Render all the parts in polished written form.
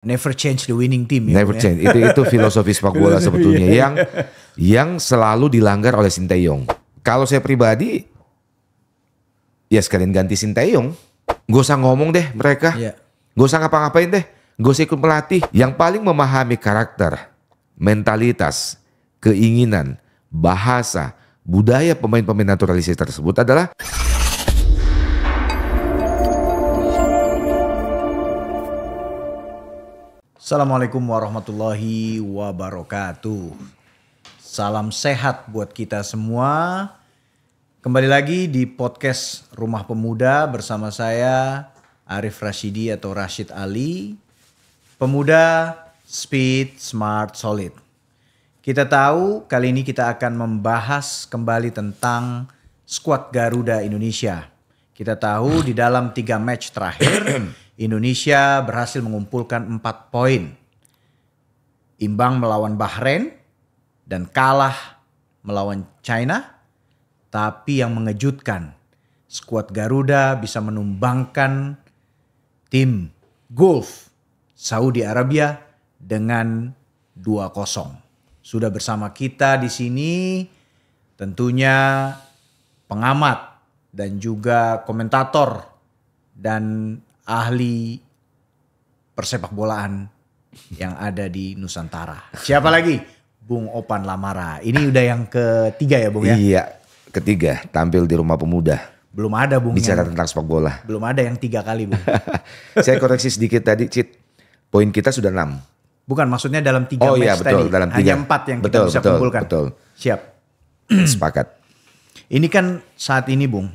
Never change the winning team. Never change. Itu filosofi sepak bola sebetulnya yang selalu dilanggar oleh Sinteyong. Kalau saya pribadi, ya sekalian ganti Sinteyong. Gak usah ngomong deh mereka. Gak usah ngapa-ngapain deh. Gak usah ikut pelatih. Yang paling memahami karakter, mentalitas, keinginan, bahasa, budaya pemain-pemain naturalisasi tersebut adalah Assalamualaikum warahmatullahi wabarakatuh. Salam sehat buat kita semua. Kembali lagi di podcast Rumah Pemuda bersama saya Arif Rashidi atau Rashid Ali. Pemuda Speed, Smart, Solid. Kita tahu kali ini kita akan membahas kembali tentang skuad Garuda Indonesia. Kita tahu di dalam 3 match terakhir Indonesia berhasil mengumpulkan 4 poin. Imbang melawan Bahrain dan kalah melawan China. Tapi yang mengejutkan, skuad Garuda bisa menumbangkan tim Gulf Saudi Arabia dengan 2-0. Sudah bersama kita di sini tentunya pengamat dan juga komentator dan ahli persepak bolaan yang ada di Nusantara. Siapa lagi? Bung Opan Lamara. Ini udah yang ketiga ya Bung ya? Iya, ketiga tampil di Rumah Pemuda. Belum ada Bung bicara tentang sepak bola. Belum ada yang 3 kali Bung. Saya koreksi sedikit tadi, Cit. Poin kita sudah 6. Bukan, maksudnya dalam 3 match iya, betul, tadi. Dalam 3. Hanya 4 yang kita bisa kumpulkan. Betul. Siap. Sepakat. Ini kan saat ini Bung.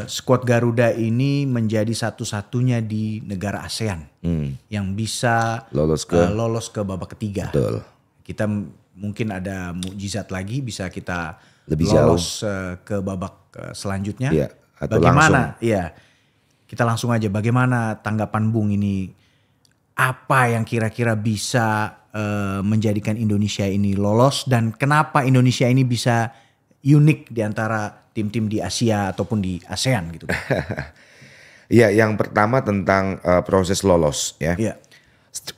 Skuad Garuda ini menjadi satu-satunya di negara ASEAN yang bisa lolos ke babak ketiga. Betul. Kita mungkin ada mukjizat lagi bisa kita lebih lolos jauh ke babak selanjutnya. Iya, atau bagaimana? langsung. Iya, kita langsung aja. Bagaimana tanggapan Bung ini? Apa yang kira-kira bisa menjadikan Indonesia ini lolos dan kenapa Indonesia ini bisa unik di antara tim-tim di Asia ataupun di ASEAN gitu. Ya, yang pertama tentang proses lolos ya. Ya.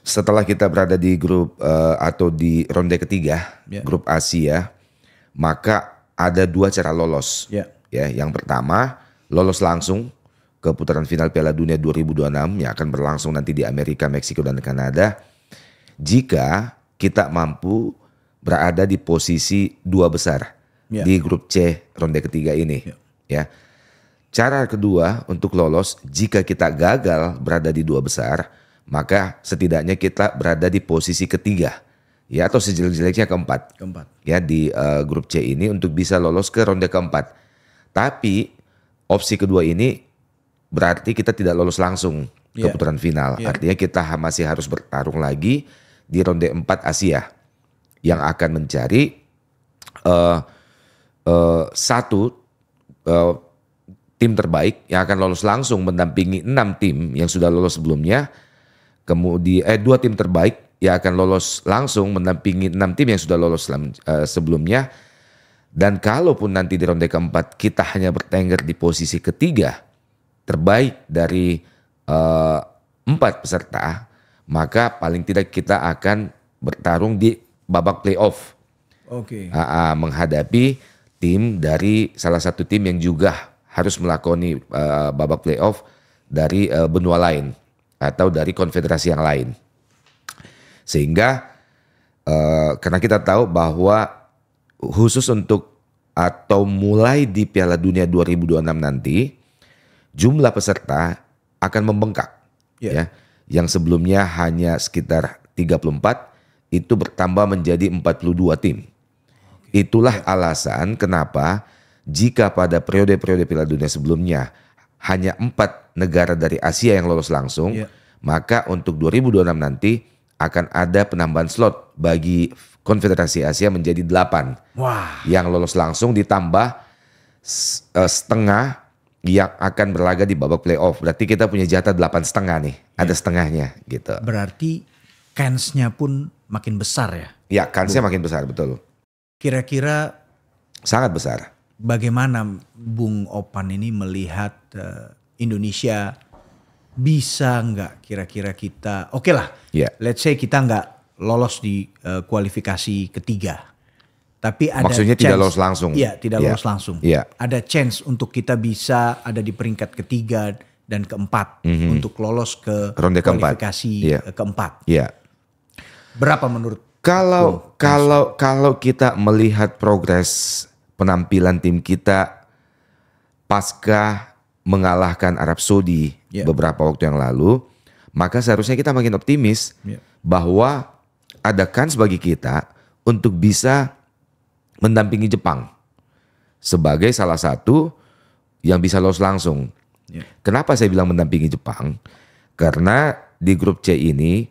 Setelah kita berada di grup atau di ronde ketiga, grup Asia, maka ada 2 cara lolos. Ya, yang pertama lolos langsung ke putaran final Piala Dunia 2026 yang akan berlangsung nanti di Amerika, Meksiko dan Kanada. Jika kita mampu berada di posisi 2 besar. Di grup C ronde ketiga ini. Ya. Cara kedua untuk lolos, jika kita gagal berada di 2 besar, maka setidaknya kita berada di posisi ketiga. Ya, atau sejelek-jeleknya keempat. Ya, di grup C ini untuk bisa lolos ke ronde keempat. Tapi opsi kedua ini berarti kita tidak lolos langsung ke putaran final. Artinya kita masih harus bertarung lagi di ronde 4 Asia yang akan mencari tim terbaik yang akan lolos langsung mendampingi 6 tim yang sudah lolos sebelumnya. Kemudian 2 tim terbaik yang akan lolos langsung mendampingi 6 tim yang sudah lolos sebelumnya. Dan kalaupun nanti di ronde keempat kita hanya bertengger di posisi ketiga terbaik dari 4 peserta, maka paling tidak kita akan bertarung di babak playoff. Menghadapi tim dari salah satu tim yang juga harus melakoni babak playoff dari benua lain atau dari konfederasi yang lain. Sehingga karena kita tahu bahwa khusus untuk atau mulai di Piala Dunia 2026 nanti jumlah peserta akan membengkak. Ya, yang sebelumnya hanya sekitar 34 itu bertambah menjadi 42 tim. Itulah alasan kenapa jika pada periode-periode Piala Dunia sebelumnya hanya 4 negara dari Asia yang lolos langsung, maka untuk 2026 nanti akan ada penambahan slot bagi Konfederasi Asia menjadi 8. Yang lolos langsung ditambah setengah yang akan berlaga di babak playoff. Berarti kita punya jatah 8,5 nih, ada setengahnya gitu. Berarti kansnya pun makin besar ya? Ya, kansnya makin besar, betul. Kira-kira sangat besar. Bagaimana Bung Opan ini melihat Indonesia bisa nggak kira-kira kita, oke lah, Ya. let's say kita nggak lolos di kualifikasi ketiga. Tapi ada Maksudnya tidak lolos langsung. Iya, tidak Ya. lolos langsung. Ya. Ada chance untuk kita bisa ada di peringkat ketiga dan keempat untuk lolos ke Ronde keempat. kualifikasi Iya. keempat. Ya. Berapa menurut Kalau kita melihat progres penampilan tim kita pasca mengalahkan Arab Saudi beberapa waktu yang lalu, maka seharusnya kita makin optimis bahwa ada kans bagi kita untuk bisa mendampingi Jepang sebagai salah satu yang bisa lolos langsung. Kenapa saya bilang mendampingi Jepang? Karena di grup C ini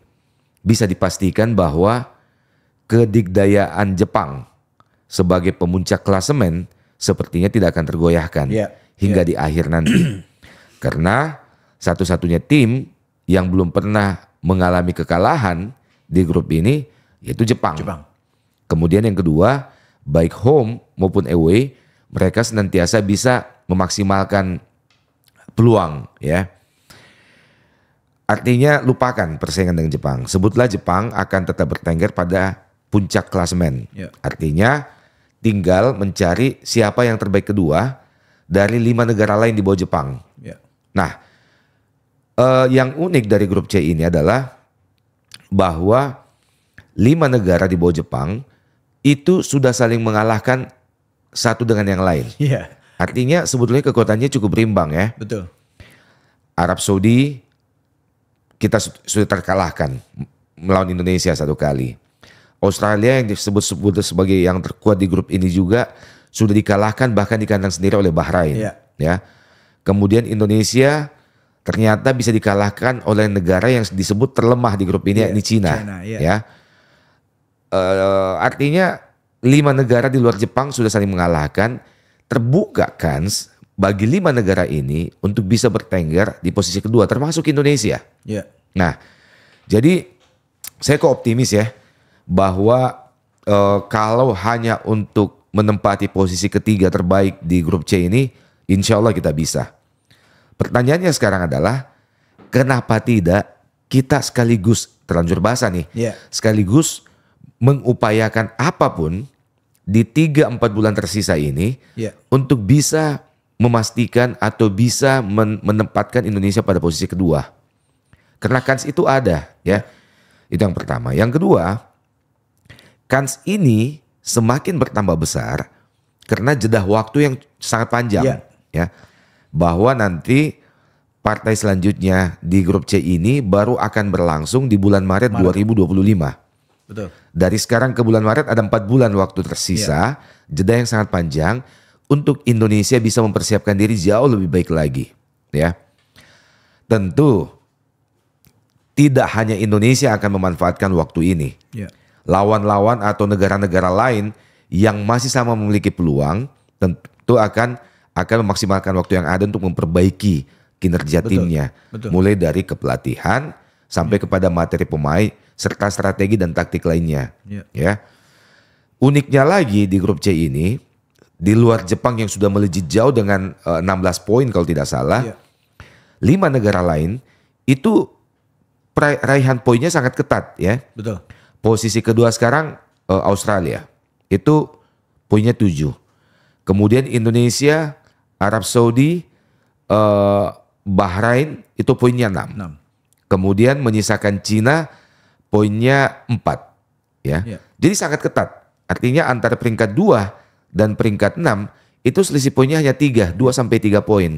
bisa dipastikan bahwa kedigdayaan Jepang sebagai pemuncak klasemen sepertinya tidak akan tergoyahkan hingga di akhir nanti. Karena satu-satunya tim yang belum pernah mengalami kekalahan di grup ini yaitu Jepang. Kemudian yang kedua, baik home maupun away, mereka senantiasa bisa memaksimalkan peluang ya. Artinya lupakan persaingan dengan Jepang. Sebutlah Jepang akan tetap bertengger pada puncak klasemen. Artinya tinggal mencari siapa yang terbaik kedua dari 5 negara lain di bawah Jepang. Nah, yang unik dari grup C ini adalah bahwa 5 negara di bawah Jepang itu sudah saling mengalahkan satu dengan yang lain. Artinya sebetulnya kekuatannya cukup berimbang ya. Betul. Arab Saudi kita sudah terkalahkan melawan Indonesia 1 kali. Australia yang disebut-sebut sebagai yang terkuat di grup ini juga sudah dikalahkan bahkan di kandang sendiri oleh Bahrain. Ya. Kemudian Indonesia ternyata bisa dikalahkan oleh negara yang disebut terlemah di grup ini, yakni Cina. Ya. Artinya 5 negara di luar Jepang sudah saling mengalahkan. Terbuka kans bagi 5 negara ini untuk bisa bertengger di posisi kedua, termasuk Indonesia. Nah, jadi saya kok optimis ya bahwa kalau hanya untuk menempati posisi ketiga terbaik di grup C ini, insya Allah kita bisa. Pertanyaannya sekarang adalah kenapa tidak kita sekaligus terlanjur basah nih, sekaligus mengupayakan apapun di 3-4 bulan tersisa ini untuk bisa memastikan atau bisa menempatkan Indonesia pada posisi kedua. Karena kans itu ada ya. Itu yang pertama. Yang kedua, kans ini semakin bertambah besar karena jeda waktu yang sangat panjang ya. Bahwa nanti partai selanjutnya di grup C ini baru akan berlangsung di bulan Maret 2025. Betul. Dari sekarang ke bulan Maret ada 4 bulan waktu tersisa, jeda yang sangat panjang untuk Indonesia bisa mempersiapkan diri jauh lebih baik lagi, ya. Tentu tidak hanya Indonesia akan memanfaatkan waktu ini. Lawan-lawan atau negara-negara lain yang masih sama memiliki peluang tentu akan memaksimalkan waktu yang ada untuk memperbaiki kinerja timnya, mulai dari kepelatihan sampai kepada materi pemain serta strategi dan taktik lainnya. Ya. Uniknya lagi di grup C ini, di luar Jepang yang sudah melejit jauh dengan 16 poin kalau tidak salah, 5 negara lain itu raihan poinnya sangat ketat ya. Betul. Posisi kedua sekarang Australia, itu poinnya 7. Kemudian Indonesia, Arab Saudi, Bahrain itu poinnya 6. Kemudian menyisakan Cina poinnya 4 ya. Jadi sangat ketat. Artinya antara peringkat 2 dan peringkat 6 itu selisih poinnya hanya 2 sampai 3 poin.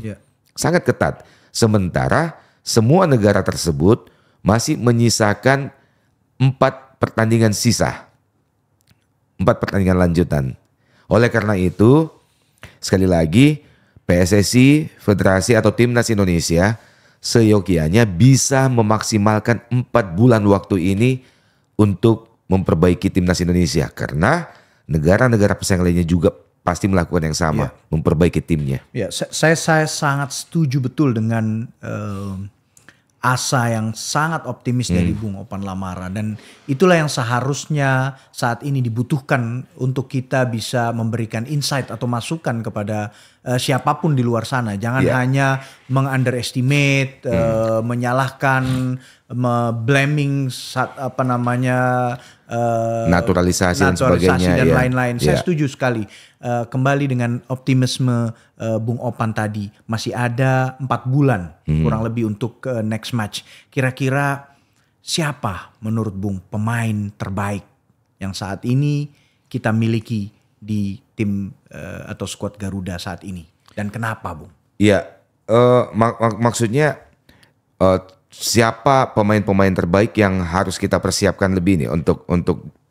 Sangat ketat. Sementara semua negara tersebut masih menyisakan 4 pertandingan sisa. 4 pertandingan lanjutan. Oleh karena itu, sekali lagi PSSI, Federasi atau Timnas Indonesia seyogianya bisa memaksimalkan 4 bulan waktu ini untuk memperbaiki Timnas Indonesia. Karena negara-negara pesaing lainnya juga pasti melakukan yang sama, memperbaiki timnya. Saya sangat setuju betul dengan asa yang sangat optimis dari Bung Opan Lamara. Dan itulah yang seharusnya saat ini dibutuhkan untuk kita bisa memberikan insight atau masukan kepada siapapun di luar sana. Jangan hanya mengunderestimate, menyalahkan, blaming, naturalisasi dan sebagainya dan ya. lain-lain. Saya setuju sekali. Kembali dengan optimisme Bung Opan tadi, masih ada 4 bulan kurang lebih untuk next match. Kira-kira siapa menurut Bung pemain terbaik yang saat ini kita miliki di tim atau skuad Garuda saat ini, dan kenapa, Bung? Iya, maksudnya siapa pemain-pemain terbaik yang harus kita persiapkan lebih nih untuk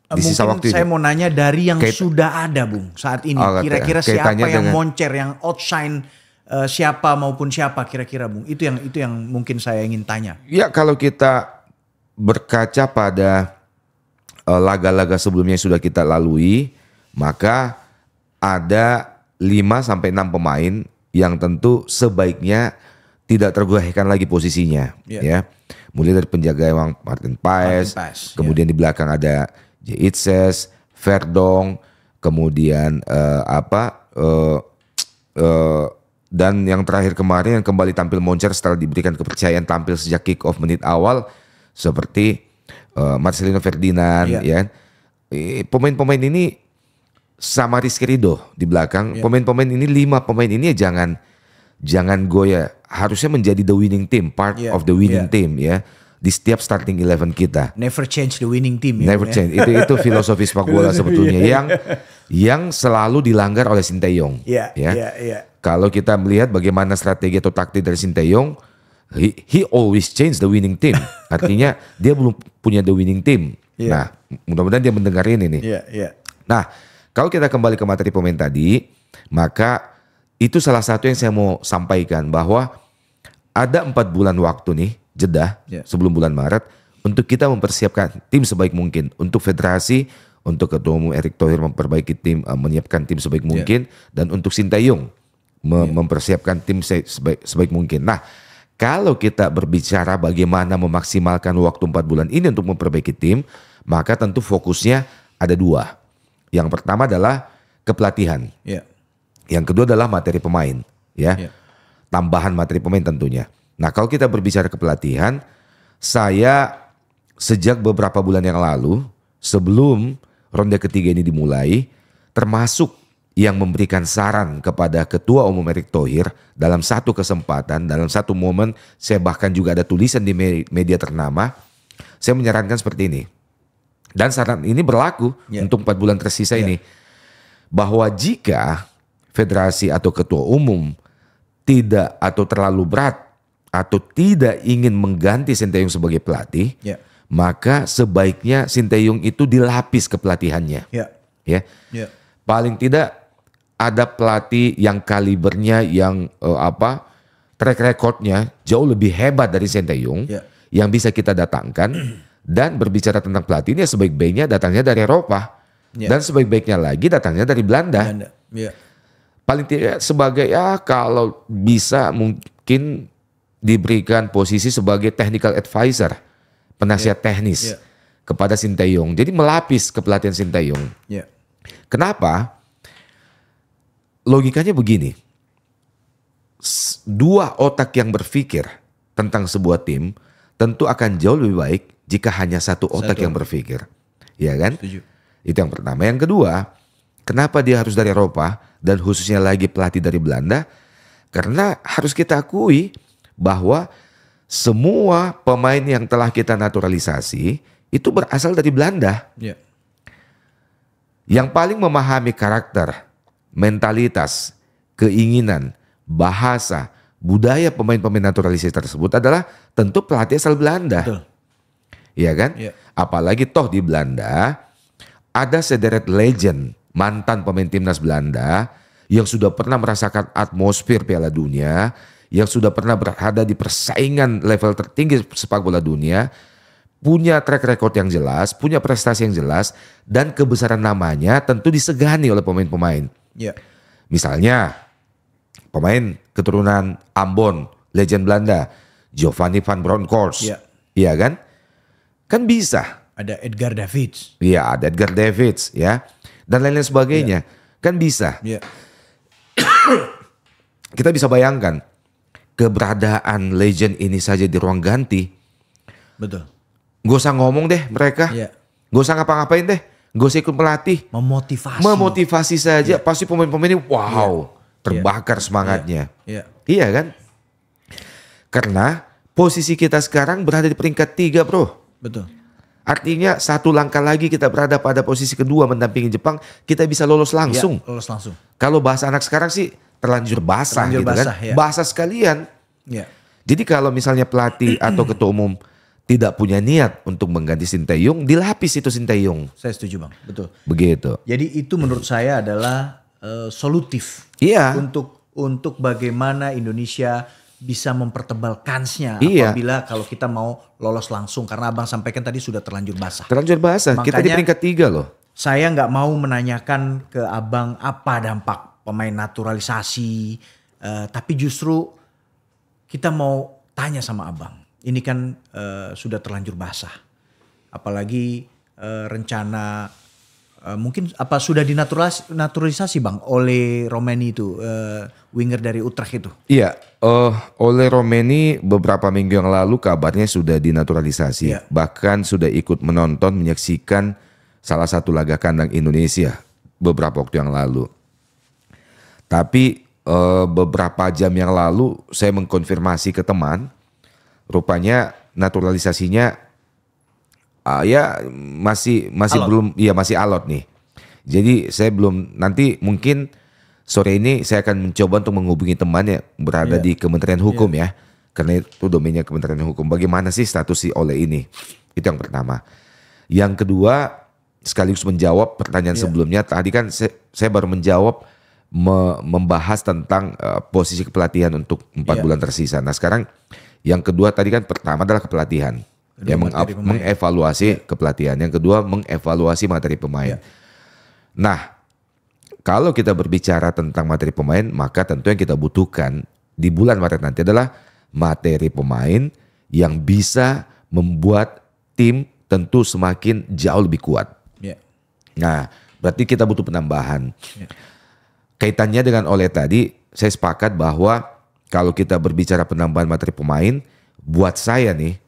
di sisa waktu ini? Saya mau nanya dari yang sudah ada, Bung, saat ini. Kira-kira siapa yang moncer, yang outshine siapa maupun siapa kira-kira, Bung? Itu yang mungkin saya ingin tanya. Ya, kalau kita berkaca pada laga-laga sebelumnya yang sudah kita lalui, maka ada 5-6 pemain yang tentu sebaiknya tidak tergoyahkan lagi posisinya, ya. Mulai dari penjaga gawang Martin Paes, kemudian di belakang ada Jiitses, Verdong, kemudian dan yang terakhir kemarin yang kembali tampil moncer setelah diberikan kepercayaan tampil sejak kick off menit awal seperti Marcelino Ferdinand, ya. Pemain-pemain ini sama Rizky Ridho di belakang. Pemain-pemain ini 5 pemain ini jangan goyah. Harusnya menjadi the winning team, part of the winning team ya. Di setiap starting 11 kita. Never change the winning team. Never change. Itu filosofi sepak bola sebetulnya yang selalu dilanggar oleh Sinteyong. Kalau kita melihat bagaimana strategi atau taktik dari Sinteyong, he always change the winning team. Artinya dia belum punya the winning team. Nah, mudah-mudahan dia mendengar ini nih. Nah, kalau kita kembali ke materi pemain tadi, maka itu salah satu yang saya mau sampaikan, bahwa ada 4 bulan waktu nih, jeda sebelum bulan Maret, untuk kita mempersiapkan tim sebaik mungkin. Untuk federasi, untuk Ketua Umum Erick Thohir memperbaiki tim, menyiapkan tim sebaik mungkin, dan untuk Sinteyong mempersiapkan tim sebaik mungkin. Nah, kalau kita berbicara bagaimana memaksimalkan waktu 4 bulan ini untuk memperbaiki tim, maka tentu fokusnya ada 2. Yang pertama adalah kepelatihan. Yang kedua adalah materi pemain, tambahan materi pemain tentunya. Nah, kalau kita berbicara kepelatihan, saya sejak beberapa bulan yang lalu, sebelum ronde ketiga ini dimulai, termasuk yang memberikan saran kepada Ketua Umum Erick Thohir dalam satu kesempatan, dalam satu momen, saya bahkan juga ada tulisan di media ternama, saya menyarankan seperti ini. Dan saran ini berlaku untuk 4 bulan tersisa ini. Bahwa jika federasi atau ketua umum tidak atau terlalu berat atau tidak ingin mengganti Sinteyong sebagai pelatih, maka sebaiknya Sinteyong itu dilapis kepelatihannya. Paling tidak ada pelatih yang kalibernya, yang track recordnya jauh lebih hebat dari Sinteyong, yang bisa kita datangkan. Dan berbicara tentang pelatih ini, sebaik-baiknya datangnya dari Eropa, dan sebaik-baiknya lagi datangnya dari Belanda. Paling tidak sebagai kalau bisa mungkin diberikan posisi sebagai technical advisor, penasihat teknis kepada Sinteyong. Jadi melapis kepelatihan Sinteyong. Kenapa? Logikanya begini. 2 otak yang berpikir tentang sebuah tim tentu akan jauh lebih baik jika hanya 1 otak yang berpikir. Ya kan? Setuju. Itu yang pertama. Yang kedua, kenapa dia harus dari Eropa dan khususnya lagi pelatih dari Belanda? Karena harus kita akui bahwa semua pemain yang telah kita naturalisasi itu berasal dari Belanda. Yang paling memahami karakter, mentalitas, keinginan, bahasa, budaya pemain-pemain naturalisasi tersebut adalah tentu pelatih asal Belanda. Iya kan? Apalagi toh di Belanda ada sederet legend, mantan pemain timnas Belanda yang sudah pernah merasakan atmosfer Piala Dunia, yang sudah pernah berada di persaingan level tertinggi sepak bola dunia, punya track record yang jelas, punya prestasi yang jelas, dan kebesaran namanya tentu disegani oleh pemain-pemain. Misalnya pemain keturunan Ambon, legend Belanda, Giovanni van Bronckhorst. Iya kan? Kan bisa. Ada Edgar Davids. Iya, ada Edgar Davids ya. Dan lain-lain sebagainya. Kan bisa. Kita bisa bayangkan keberadaan legend ini saja di ruang ganti, Betul. gak usah ngomong deh mereka. Iya. Gak usah ngapa-ngapain deh. Gak usah ikut pelatih. Memotivasi. Memotivasi saja. Pasti pemain-pemain ini wow. Terbakar semangatnya. Iya. Iya kan? Karena posisi kita sekarang berada di peringkat 3 bro. Betul. Artinya 1 langkah lagi kita berada pada posisi kedua mendampingi Jepang. Kita bisa lolos langsung. Iya, lolos langsung. Kalau bahasa anak sekarang sih terlanjur basah Terlanjur gitu basah, kan. ya. Basah sekalian. Iya. Jadi kalau misalnya pelatih atau ketua umum tidak punya niat untuk mengganti Sinteyong, dilapis itu Sinteyong. Saya setuju Bang. Betul. Begitu. Jadi itu menurut saya adalah solutif. Iya. Untuk bagaimana Indonesia bisa mempertebal kansnya Iya. apabila kalau kita mau lolos langsung. Karena Abang sampaikan tadi sudah terlanjur basah. Terlanjur basah. Kita di Makanya- peringkat 3 loh. Saya nggak mau menanyakan ke Abang apa dampak pemain naturalisasi. Tapi justru kita mau tanya sama Abang. Ini kan sudah terlanjur basah. Apalagi rencana mungkin apa sudah dinaturalisasi Bang oleh Romeni itu. Winger dari Utrecht itu. Iya, oleh Romeni beberapa minggu yang lalu kabarnya sudah dinaturalisasi. Iya. Bahkan sudah ikut menonton, menyaksikan salah satu laga kandang Indonesia beberapa waktu yang lalu. Tapi beberapa jam yang lalu saya mengkonfirmasi ke teman, rupanya naturalisasinya ya masih Alot. belum, ya masih alot nih. Jadi saya belum, nanti mungkin sore ini saya akan mencoba untuk menghubungi temannya berada Iya. di Kementerian Hukum ya. Karena itu domainnya Kementerian Hukum. Bagaimana sih status si Ole ini? Itu yang pertama. Yang kedua, sekaligus menjawab pertanyaan sebelumnya. Tadi kan saya baru menjawab membahas tentang posisi kepelatihan untuk 4 Iya. bulan tersisa. Nah sekarang yang kedua tadi kan pertama adalah kepelatihan. Kedua, Ya, materi pemain. mengevaluasi kepelatihan. Yang kedua mengevaluasi materi pemain. Iya. Nah, kalau kita berbicara tentang materi pemain, maka tentu yang kita butuhkan di bulan Maret nanti adalah materi pemain yang bisa membuat tim tentu semakin jauh lebih kuat. Ya. Nah, berarti kita butuh penambahan. Ya. Kaitannya dengan Ole tadi, saya sepakat bahwa kalau kita berbicara penambahan materi pemain, buat saya nih,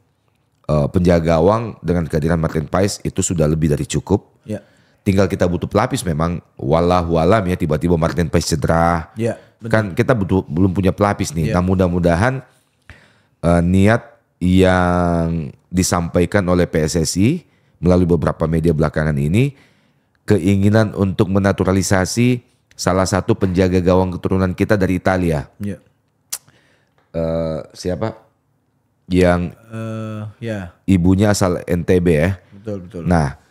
penjaga gawang dengan kehadiran Martin Paes itu sudah lebih dari cukup. Ya. Tinggal kita butuh pelapis memang, walau alam ya tiba-tiba Martin Paes cedera. Ya. Betul. Kan kita belum punya pelapis nih. Ya. Nah mudah-mudahan niat yang disampaikan oleh PSSI melalui beberapa media belakangan ini, keinginan untuk menaturalisasi salah satu penjaga gawang keturunan kita dari Italia. Ya. Siapa? Yang Ya. ibunya asal NTB ya. Betul. Nah,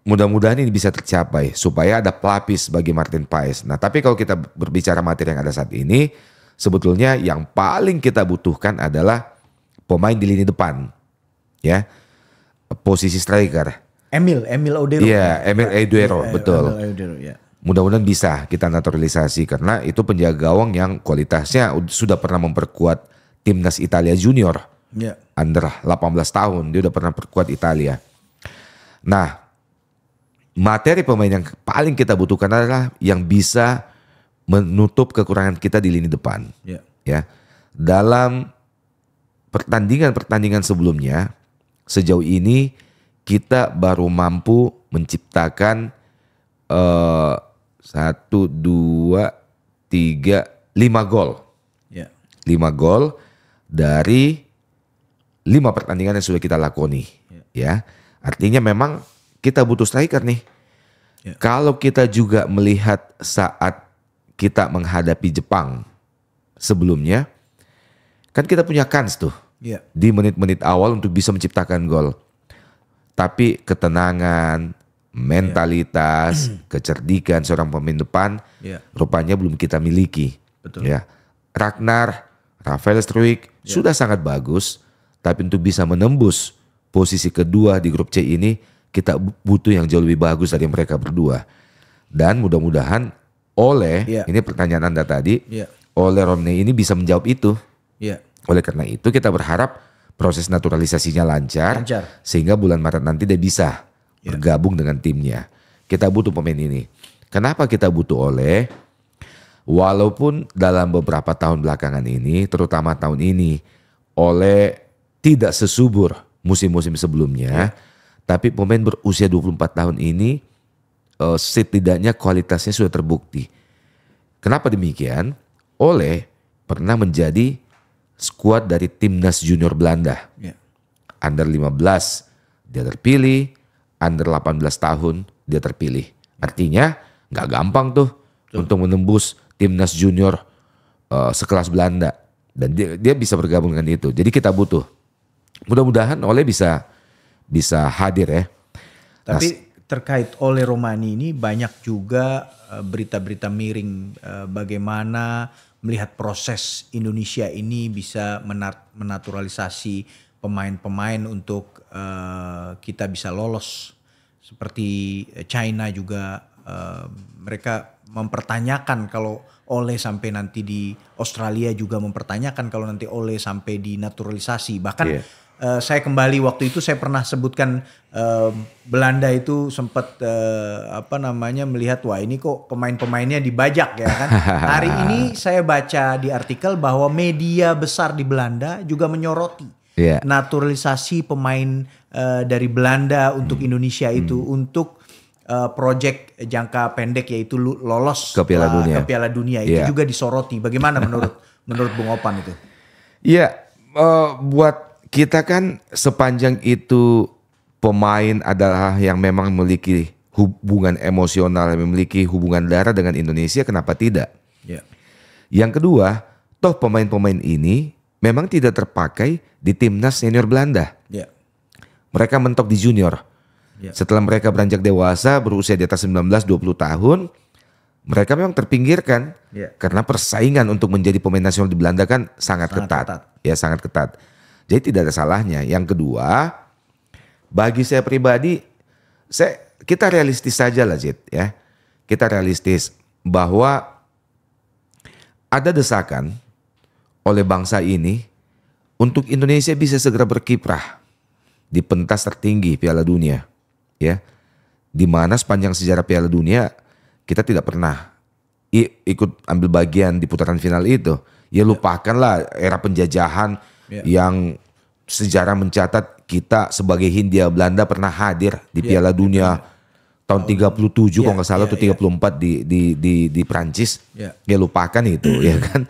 mudah-mudahan ini bisa tercapai supaya ada pelapis bagi Martin Paes. Nah, tapi kalau kita berbicara materi yang ada saat ini, sebetulnya yang paling kita butuhkan adalah pemain di lini depan, ya, posisi striker. Emil Odero. Iya, Emil Eudero, betul. Emil Odero, ya. Mudah-mudahan bisa kita naturalisasi karena itu penjaga gawang yang kualitasnya sudah pernah memperkuat timnas Italia Junior. Ya. Under 18 tahun dia udah pernah perkuat Italia. Nah, materi pemain yang paling kita butuhkan adalah yang bisa menutup kekurangan kita di lini depan. Ya. Ya, dalam pertandingan sebelumnya sejauh ini kita baru mampu menciptakan 1, 2, 3, 5 gol. Ya. 5 gol dari 5 pertandingan yang sudah kita lakoni. Ya, artinya memang kita butuh striker nih. Ya. Kalau kita juga melihat saat kita menghadapi Jepang sebelumnya, kan kita punya kans tuh Ya. di menit-menit awal untuk bisa menciptakan gol. Tapi ketenangan, mentalitas, kecerdikan seorang pemain depan Ya. rupanya belum kita miliki. Betul. Ya, Ragnar, Rafael Struijk sudah sangat bagus, tapi untuk bisa menembus posisi kedua di grup C ini kita butuh yang jauh lebih bagus dari mereka berdua. Dan mudah-mudahan Ya. ini pertanyaan Anda tadi, Ya. Ole Romney ini bisa menjawab itu. Ya. Oleh karena itu kita berharap proses naturalisasinya lancar. Sehingga bulan Maret nanti dia bisa bergabung dengan timnya. Kita butuh pemain ini. Kenapa kita butuh Ole? Walaupun dalam beberapa tahun belakangan ini, terutama tahun ini, oleh tidak sesubur musim-musim sebelumnya, tapi pemain berusia 24 tahun ini setidaknya kualitasnya sudah terbukti. Kenapa demikian? Ole pernah menjadi skuad dari timnas junior Belanda. Under 15 dia terpilih, under 18 tahun dia terpilih. Artinya nggak gampang tuh untuk menembus timnas junior sekelas Belanda. Dan dia bisa bergabung dengan itu. Jadi kita butuh. Mudah-mudahan Ole bisa hadir ya. Tapi terkait Ole Romani ini banyak juga berita-berita miring bagaimana melihat proses Indonesia ini bisa menaturalisasi pemain-pemain untuk kita bisa lolos. Seperti China juga mereka mempertanyakan kalau Ole sampai nanti di Australia juga mempertanyakan kalau nanti Ole sampai dinaturalisasi. Bahkan saya kembali waktu itu saya pernah sebutkan Belanda itu sempat melihat wah ini kok pemain-pemainnya dibajak ya kan. Hari ini saya baca di artikel bahwa media besar di Belanda juga menyoroti naturalisasi pemain dari Belanda untuk Indonesia itu untuk proyek jangka pendek yaitu lolos ke Piala Dunia itu juga disoroti. Bagaimana menurut Bung Opan itu? Iya, buat kita kan sepanjang itu pemain adalah yang memang memiliki hubungan emosional, memiliki hubungan darah dengan Indonesia, kenapa tidak? Yang kedua, toh pemain-pemain ini memang tidak terpakai di timnas senior Belanda. Mereka mentok di junior. Setelah mereka beranjak dewasa, berusia di atas 19-20 tahun, mereka memang terpinggirkan karena persaingan untuk menjadi pemain nasional di Belanda kan sangat ketat. Ya, sangat ketat. Jadi tidak ada salahnya. Yang kedua, bagi saya pribadi, kita realistis saja lah Zid ya. Kita realistis bahwa ada desakan oleh bangsa ini untuk Indonesia bisa segera berkiprah di pentas tertinggi Piala Dunia. Ya, di mana sepanjang sejarah Piala Dunia kita tidak pernah ikut ambil bagian di putaran final itu. Ya lupakanlah era penjajahan yang sejarah mencatat kita sebagai Hindia Belanda pernah hadir di Piala Dunia tahun 37 kalau nggak salah atau 34 di Prancis. Ya lupakan itu ya kan.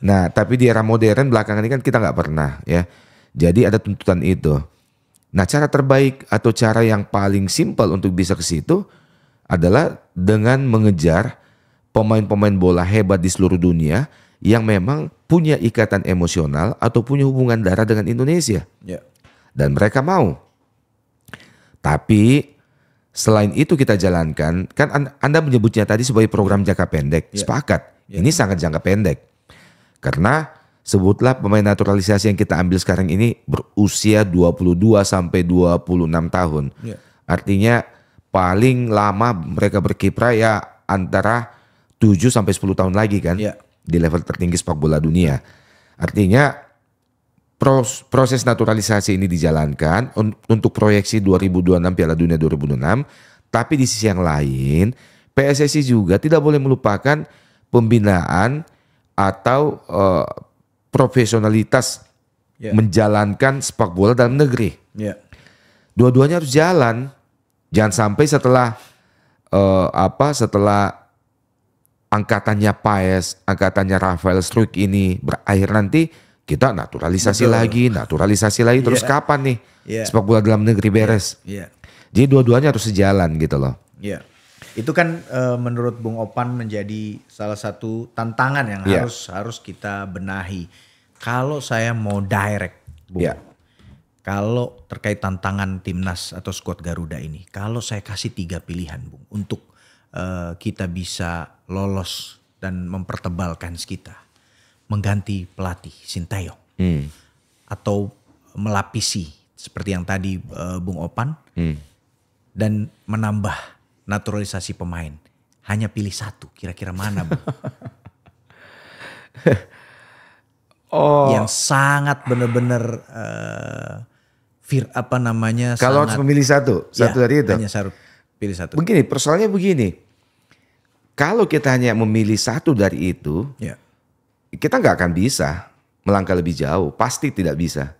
Nah tapi di era modern belakangan ini kan kita nggak pernah ya. Jadi ada tuntutan itu. Nah cara terbaik atau cara yang paling simpel untuk bisa ke situ adalah dengan mengejar pemain-pemain bola hebat di seluruh dunia yang memang punya ikatan emosional atau punya hubungan darah dengan Indonesia. Dan mereka mau. Tapi selain itu kita jalankan, kan Anda menyebutnya tadi sebagai program jangka pendek. Sepakat, ini sangat jangka pendek. Karena sebutlah pemain naturalisasi yang kita ambil sekarang ini berusia 22 sampai 26 tahun. Artinya paling lama mereka berkiprah ya antara 7 sampai 10 tahun lagi kan di level tertinggi sepak bola dunia. Artinya proses naturalisasi ini dijalankan untuk proyeksi 2026 Piala Dunia 2026. Tapi di sisi yang lain PSSI juga tidak boleh melupakan pembinaan atau profesionalitas menjalankan sepak bola dalam negeri. Dua-duanya harus jalan. Jangan sampai setelah angkatannya Paes, angkatannya Rafael Struijk ini berakhir nanti kita naturalisasi lagi terus kapan nih sepak bola dalam negeri beres? Jadi dua-duanya harus sejalan gitu loh. Itu kan menurut Bung Opan menjadi salah satu tantangan yang harus kita benahi. Kalau saya mau direct, Bung, kalau terkait tantangan timnas atau skuad Garuda ini, kalau saya kasih 3 pilihan, Bung, untuk kita bisa lolos dan mempertebalkan kita, mengganti pelatih Sintayong atau melapisi seperti yang tadi Bung Opan dan menambah naturalisasi pemain, hanya pilih satu, kira-kira mana Bung? Yang sangat benar-benar kalau harus memilih satu dari itu. Hanya pilih satu. Begini, persoalannya begini. Kalau kita hanya memilih satu dari itu, Ya. kita nggak akan bisa melangkah lebih jauh. Pasti tidak bisa.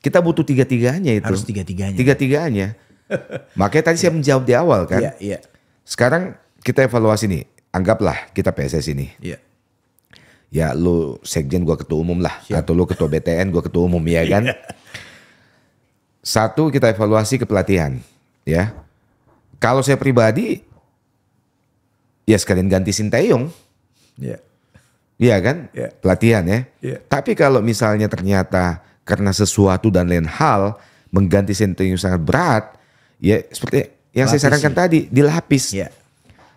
Kita butuh tiga-tiganya itu. Harus tiga-tiganya. Tiga-tiganya. Makanya tadi saya menjawab di awal kan. Iya, iya. Sekarang kita evaluasi nih. Anggaplah kita PSSI nih. Iya. Ya lu sekjen, gua ketua umum lah. Atau lu ketua BTN, gua ketua umum, ya kan. Satu, kita evaluasi kepelatihan. Ya. Kalau saya pribadi, ya sekalian ganti Sinteyong. Iya. Iya kan? Iya. Pelatihan ya. Iya. Tapi kalau misalnya ternyata karena sesuatu dan lain hal mengganti Sinteyong sangat berat, ya seperti yang saya Lapis sarankan sih. tadi, dilapis Iya.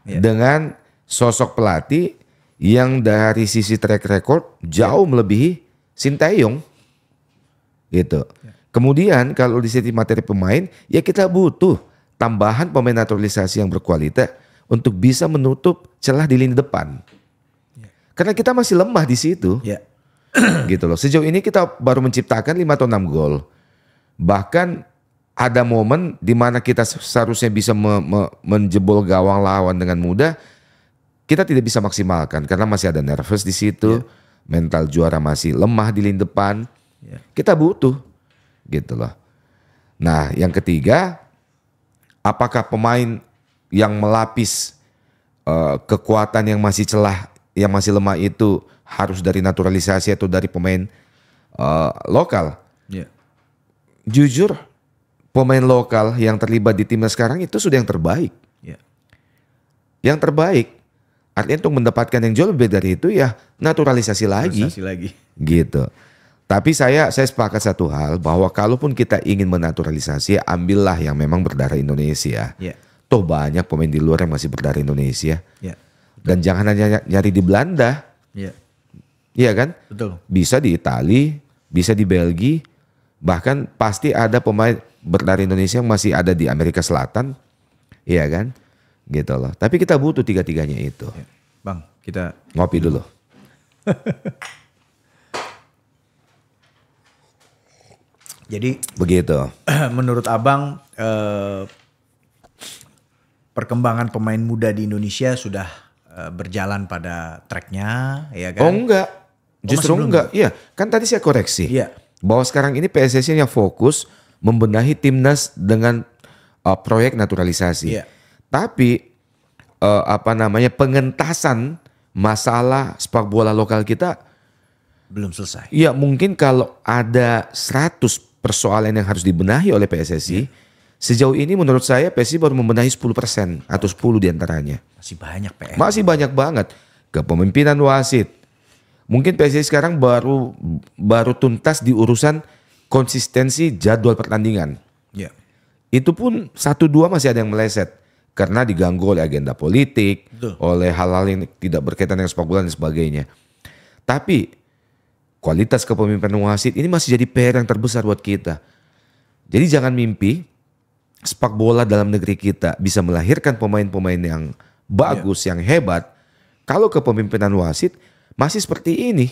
Iya. dengan sosok pelatih yang dari sisi track record jauh melebihi Sinteyong. Gitu. Kemudian kalau di sisi materi pemain, ya kita butuh tambahan pemain naturalisasi yang berkualitas untuk bisa menutup celah di lini depan. Karena kita masih lemah di situ. Iya. Gitu loh. Sejauh ini kita baru menciptakan 5 atau 6 gol. Bahkan ada momen di mana kita seharusnya bisa menjebol gawang lawan dengan mudah. Kita tidak bisa maksimalkan karena masih ada nervous di situ. Mental juara masih lemah di lini depan. Iya. Kita butuh. Gitu loh. Nah, yang ketiga, apakah pemain yang melapis kekuatan yang masih celah, yang masih lemah itu harus dari naturalisasi atau dari pemain lokal? Iya. Jujur, pemain lokal yang terlibat di timnas sekarang itu sudah yang terbaik. Iya. Yang terbaik. Artinya untuk mendapatkan yang jauh lebih dari itu ya naturalisasi lagi. Naturalisasi lagi. Gitu. Tapi saya sepakat satu hal bahwa kalaupun kita ingin menaturalisasi, ambillah yang memang berdarah Indonesia. Iya. Toh banyak pemain di luar yang masih berdarah Indonesia. Iya. Dan jangan hanya nyari di Belanda. Iya. Iya kan? Betul. Bisa di Italia, bisa di Belgia. Bahkan pasti ada pemain berdarah Indonesia yang masih ada di Amerika Selatan. Iya kan? Gitu loh. Tapi kita butuh tiga-tiganya itu. Iya. Bang, kita Ngopi dulu. jadi Begitu. menurut Abang perkembangan pemain muda di Indonesia sudah berjalan pada tracknya, ya kan? Oh enggak. Justru masih belum? enggak. Iya, kan tadi saya koreksi. Iya. Bahwa sekarang ini PSSI yang fokus membenahi timnas dengan proyek naturalisasi. Iya. Tapi pengentasan masalah sepak bola lokal kita, Belum selesai. ya mungkin kalau ada 100 persoalan yang harus dibenahi oleh PSSI, sejauh ini menurut saya PSSI baru membenahi 10% atau 10 diantaranya. Masih banyak PR. Masih banyak banget. Kepemimpinan wasit. Mungkin PSSI sekarang baru tuntas di urusan konsistensi jadwal pertandingan. Iya. Itu pun 1-2 masih ada yang meleset. Karena diganggu oleh agenda politik, Betul. oleh hal-hal yang tidak berkaitan dengan sepak bola dan sebagainya. Tapi kualitas kepemimpinan wasit ini masih jadi PR yang terbesar buat kita. Jadi jangan mimpi sepak bola dalam negeri kita bisa melahirkan pemain-pemain yang bagus, yang hebat. Kalau kepemimpinan wasit masih seperti ini.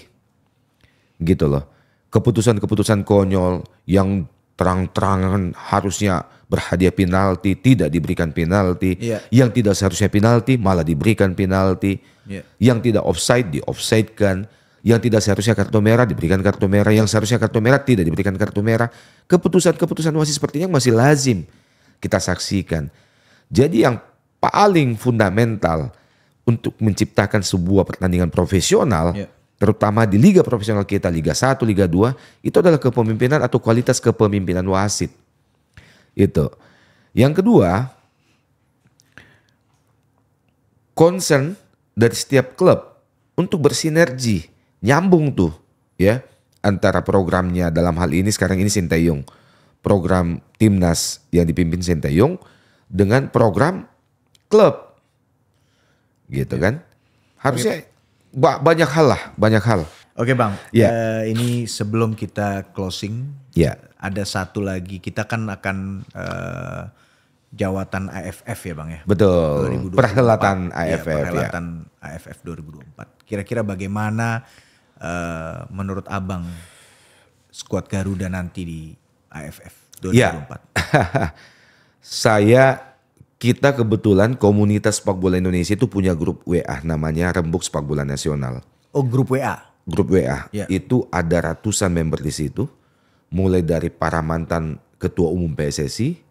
Gitu loh. Keputusan-keputusan konyol yang terang-terangan harusnya berhadiah penalti, tidak diberikan penalti. Iya. Yang tidak seharusnya penalti malah diberikan penalti. Iya. Yang tidak offside di-offside-kan. Yang tidak seharusnya kartu merah diberikan kartu merah. Yang seharusnya kartu merah tidak diberikan kartu merah. Keputusan-keputusan wasit sepertinya masih lazim kita saksikan. Jadi yang paling fundamental untuk menciptakan sebuah pertandingan profesional, Iya. terutama di liga profesional kita, Liga 1, Liga 2, itu adalah kepemimpinan atau kualitas kepemimpinan wasit. Itu. Yang kedua, concern dari setiap klub untuk bersinergi, nyambung tuh ya antara programnya, dalam hal ini sekarang ini Sinteyong, program timnas yang dipimpin Sinteyong dengan program klub, gitu kan? Harusnya banyak hal lah, banyak hal. Oke Bang, Iya. ini sebelum kita closing, Ya, ada satu lagi. Kita kan akan jawatan AFF ya Bang ya. betul. 2024. Perhelatan Iya, AFF ya. perhelatan AFF 2024. Kira-kira bagaimana menurut Abang skuad Garuda nanti di AFF 2024? Saya kita kebetulan komunitas sepak bola Indonesia itu punya grup WA namanya Rembuk Sepak Bola Nasional. Oh, grup WA. Grup WA Ya. itu ada ratusan member di situ, mulai dari para mantan ketua umum PSSI,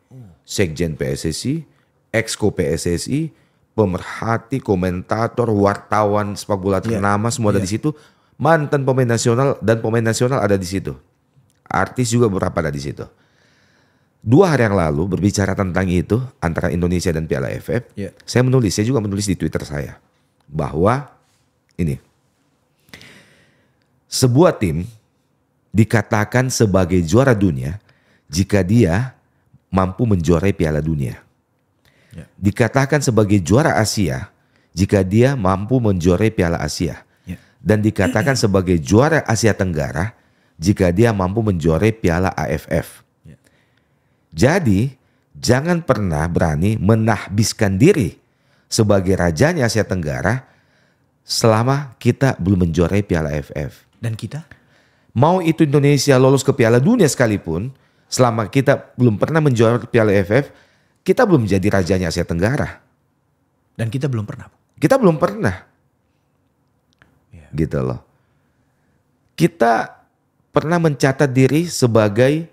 sekjen PSSI, exco PSSI, pemerhati, komentator, wartawan sepak bola ternama semua ada di situ. Mantan pemain nasional dan pemain nasional ada di situ. Artis juga beberapa ada di situ. 2 hari yang lalu berbicara tentang itu antara Indonesia dan Piala AFF. Ya. Saya juga menulis di Twitter saya bahwa ini sebuah tim dikatakan sebagai juara dunia jika dia mampu menjuarai Piala Dunia. Ya. Dikatakan sebagai juara Asia jika dia mampu menjuarai Piala Asia. Ya. Dan dikatakan sebagai juara Asia Tenggara jika dia mampu menjuarai Piala AFF. Ya. Jadi jangan pernah berani menahbiskan diri sebagai rajanya Asia Tenggara selama kita belum menjuarai Piala AFF. Dan kita? Mau itu Indonesia lolos ke Piala Dunia sekalipun, selama kita belum pernah menjuarai Piala AFF, kita belum menjadi rajanya Asia Tenggara. Dan kita belum pernah. Kita belum pernah. Ya. Gitu loh. Kita pernah mencatat diri sebagai,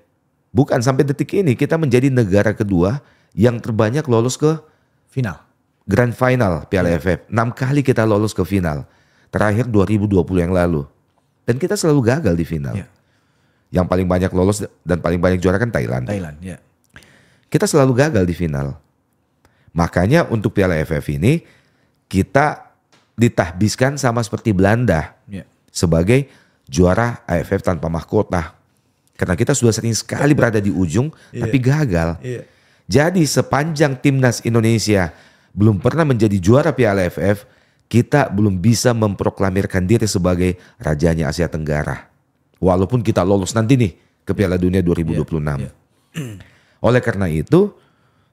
bukan sampai detik ini, kita menjadi negara kedua yang terbanyak lolos ke Final. Grand Final Piala AFF. 6 kali kita lolos ke final. Terakhir 2020 yang lalu. Dan kita selalu gagal di final. Ya. Yang paling banyak lolos dan paling banyak juara kan Thailand. Thailand, ya. Kita selalu gagal di final. Makanya untuk Piala AFF ini kita ditahbiskan sama seperti Belanda. Ya. Sebagai juara AFF tanpa mahkota. Karena kita sudah sering sekali berada di ujung tapi gagal. Iya. Jadi sepanjang timnas Indonesia belum pernah menjadi juara Piala AFF, kita belum bisa memproklamirkan diri sebagai rajanya Asia Tenggara. Walaupun kita lolos nanti nih ke Piala Dunia 2026. Iya. Oleh karena itu,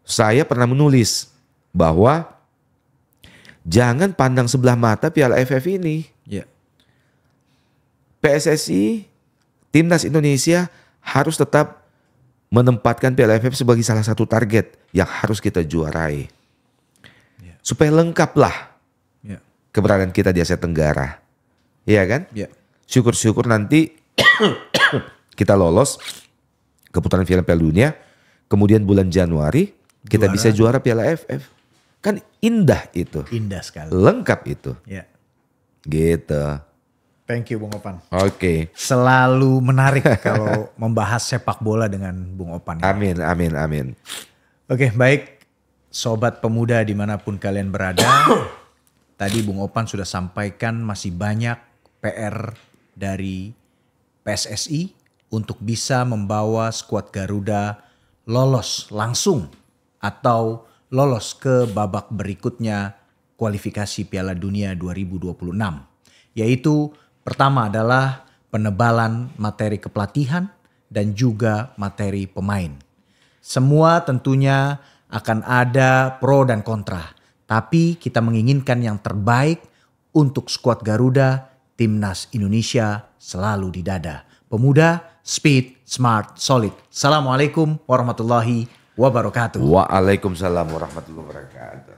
saya pernah menulis bahwa jangan pandang sebelah mata Piala AFF ini. Ya. PSSI, timnas Indonesia harus tetap menempatkan Piala AFF sebagai salah satu target yang harus kita juarai. Supaya lengkaplah Ya. keberadaan kita di Asia Tenggara. Iya kan? Ya. Syukur-syukur nanti kita lolos ke putaran final Piala Dunia. Kemudian bulan Januari kita bisa juara Piala AFF. Kan indah itu. Indah sekali. Lengkap itu. Ya. Gitu. Thank you Bung Opan. Oke. Selalu menarik kalau membahas sepak bola dengan Bung Opan. Amin, amin, amin. Oke, baik. Sobat pemuda dimanapun kalian berada. Tadi Bung Opan sudah sampaikan masih banyak PR dari PSSI untuk bisa membawa skuad Garuda lolos langsung atau lolos ke babak berikutnya kualifikasi Piala Dunia 2026. Yaitu pertama adalah penebalan materi kepelatihan dan juga materi pemain. Semua tentunya akan ada pro dan kontra. Tapi kita menginginkan yang terbaik untuk skuad Garuda, timnas Indonesia selalu di dada. Pemuda, speed, smart, solid. Assalamualaikum warahmatullahi wabarakatuh. Waalaikumsalam warahmatullahi wabarakatuh.